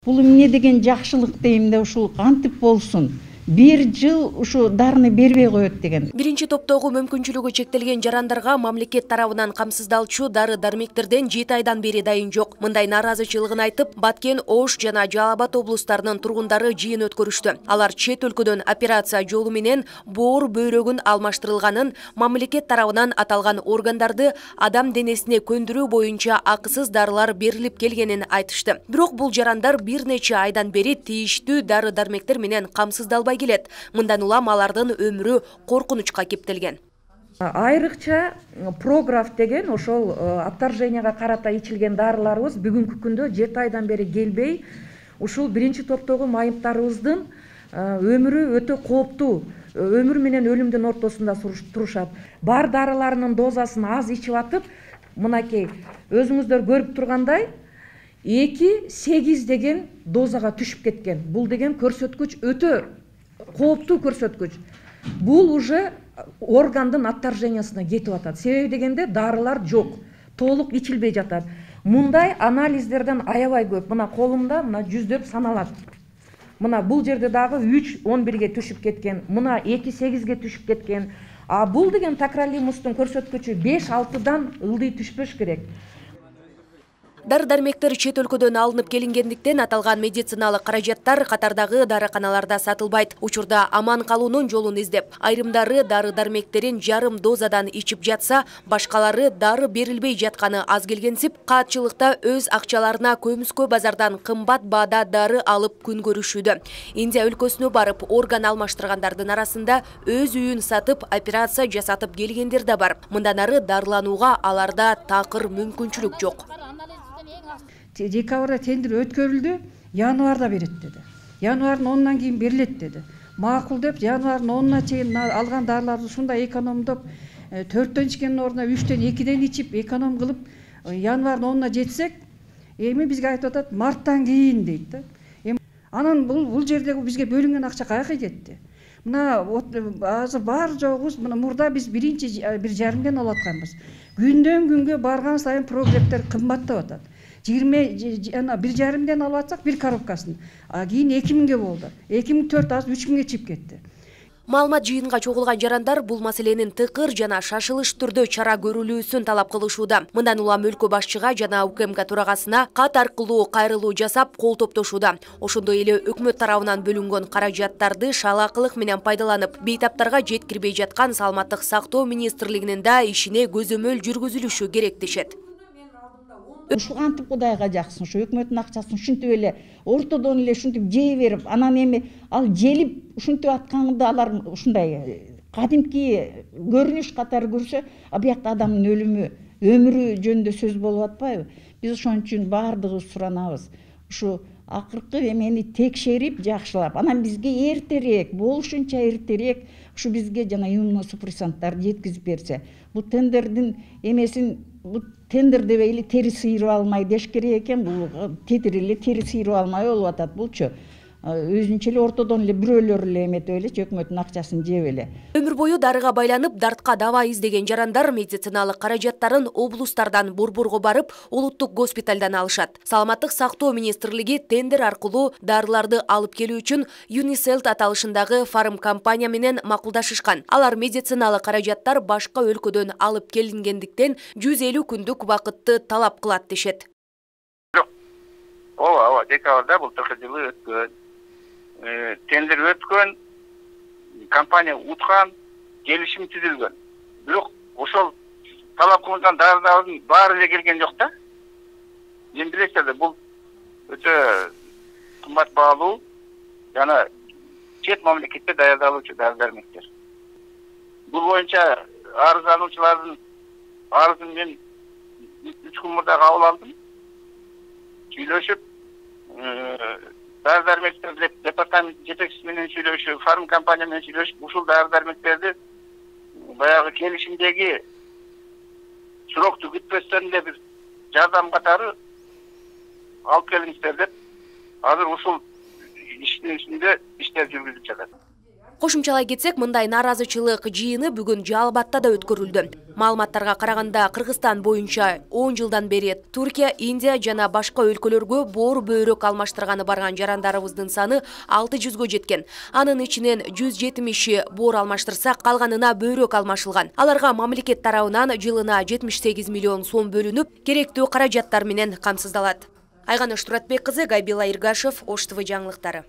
Бул эмне деген жакшылык дейм да, ушул кантип болсун. 1 жыл ушу дарыны бербей коет деген. Биринчи топтогу мүмкүнчүлүгү чектелген жарандарга мамлекет тарабынан камсыздалчу дары-дармектерден 7 айдан бери дайын жок. Мындай нааразычылыгын айтып, Баткен, Ош жана Жалал Абад облустарынын тургундары жыйын өткөрүштү. Алар чет өлкөдөн операция жолу менен боор бөйрөгүн алмаштырылганын, мамлекет тарабынан аталган органдарды адам денесине көндүрүү боюнча акысыз дарылар берилип келгенин айтышты. Бирок бул жарандар бир нече айдан бери тийиштүү дары-дармектер менен камсыздалбай келет. Мындан улам алардын өмүрү коркунучка кептелген. Айрыкча програф деген ошол отторженияга карата ичилген дарыларыбыз бүгүнкү күндө 7 айдан бери келбей, ушул биринчи топтогу майыптарыбыздын өмүрү өтө кооптуу, өмүр менен өлүмдүн ортосунда турушат. Бар дарыларынын дозасын аз ичип атып, мынакей өзүңүздөр көрүп тургандай 2-8 деген дозага түшүп кеткен. Бул деген көрсөткүч өтө кооптуу көрсөткүч. Бул уже органдын отторжениясына кетип атат. Себеби дегенде дарылар жок, толук ичилбей жатат. Мындай анализдерден аябай көп. Мына колумда мына жүздөп саналат. Мына бул жерде дагы 3-11ге түшүп кеткен, мына 2-8ге түшүп кеткен. А бул деген такралимустун көрсөткүчү 5-6дан ылдый түшпөш керек. Дары-дармектер чет өлкөдөн алынып келингендиктен аталган медициналык каражаттар катардагы дарыканаларда сатылбайт. Учурда аман калуунун жолун издеп, айрымдары дары-дармектерин жарым дозадан ичип жатса, башкалары дары берилбей жатканы аз келгенсип, каатчылыкта өз акчаларына көмүскө базардан кымбат баада дары алып күн көрүшүүдө. Индия өлкөсүнө барып орган алмаштыргандардын арасында өз үйүн сатып, операция жасатып келгендер да бар. Мындан ары дарыланууга аларда такыр мүмкүнчүлүк жок. Декабрда тендер өткөрүлдү, январда берет деди. Январдын 10-нан кийин берилет деди. Макул деп, январдын 10-на чейин алган дарыларды ушундай экономдоп, 4төн ичкендин ордуна 3төн 2ден ичип, эконом кылып, январдын 10-на жетсек, эми бизге айтып атат, марттан кийин дейт да. Анан бул жердеги бизге бөлүнгөн акча каяка кетти? Мына азыр бар жогубуз, мына мурда биз 1,5ден алып атканбыз. Күндөн күнгө барган сайын прогрефтер кымбаттап атат. 1,5ден алып атсак, бир коробкасын. Кийин 2000ге болду. 2004 аз 3000ге чип кетти. Маалымат жыйынга чогулган жарандар бул маселенин тыкыр жана шашылыш түрдө чара көрүлүүсүн талап кылышууда. Мындан улам өлкө башчыга жана УКМК төрагасына кат аркылуу кайрылуу жасап, кол топтошууда. Ошондой эле өкмөт тарабынан бөлүнгөн каражаттарды шалаакылык менен пайдаланып, бейтаптарга жеткирбей жаткан Саламаттык сактоо министрлигинин да ишине көзөмөл жүргүзүлүшү керек дешет. Ушул кантип Кудайга жаксын, ушу өкмөттүн акчасын ушинтип эле ортодон эле ушинтип жей берип, анан эми ал желип ушинтип атканда алар ушундай кадимки көрүнүш катары көрсө, биякта адамдын өлүмү, өмүрү жөнүндө сөз болуп атпайбы? Биз ошон үчүн баардыгыбыз суранабыз. Ушу акыркы эмени текшерип, жакшылап, анан бизге эртерээк, болушунча эртерээк ушу бизге жана иммуносупрессанттарды жеткизип берсе, бул тендердин эмесин тендер дебейли тери сыйрып алмай деш керек экен, бул тетирили тери сыйрып алмай болуп атат булчу. Өзүнчө эле ортодон эле бирөөлөр эле эметип эле өкмөттүн акчасын жеп эле. Өмүр бою дарыга байланып, дартка даба издеген жарандар медициналык каражаттарын облустардан борборго барып, улуттук госпиталдан алышат. Саламаттык сактоо министрлиги тендер аркылуу дарыларды алып келүү үчүн Юниселт аталышындагы фарм компания менен макулдашышкан. Алар медициналык каражаттар башка өлкөдөн алып келингендиктен 150 күндүк убакытты талап кылат дешет. Ооба, декабрда былтыркы жылы өткөн. Тендер өткөн, компания уткан, келишим түзүлгөн. Бирок ошол талап кылынган дарылардын баары эле келген жок да. Эми билесиздер, бул өтө кымбат баалуу жана чет мамлекетте даярдалуучу дары-дармектер. Бул боюнча арыздануучулардын арызын мен 3 күн мурда кабыл алдым. Сүйлөшүп, дары-дармектер департамент жетекчиси менен сүйлөшүп, фарм компания менен сүйлөшүп, ушул дары-дармектерди баягы келишимдеги срокту күтпөстөн эле бир жардам катары алып келиңиздер деп, азыр ушул иштин үстүндө иштер жүргүзүлүп жатат. Кошумчалай кетсек, мындай нааразычылык жыйыны бүгүн Жалал Абадта да өткөрүлдү. Маалыматтарга караганда, Кыргызстан боюнча 10 жылдан бери Туркия, Индия жана башка өлкөлөргө боор бөйрөк алмаштырганы барган жарандарыбыздын саны 600гө жеткен. Анын ичинен 170 боор алмаштырса, калганына бөйрөк алмашылган. Аларга мамлекет тарабынан жылына 78 миллион сом бөлүнүп, керектүү каражаттар менен камсыздалат. Айганыш Туратбек кызы, Гайбила Иргашев, Ош ТВ жаңылыктары.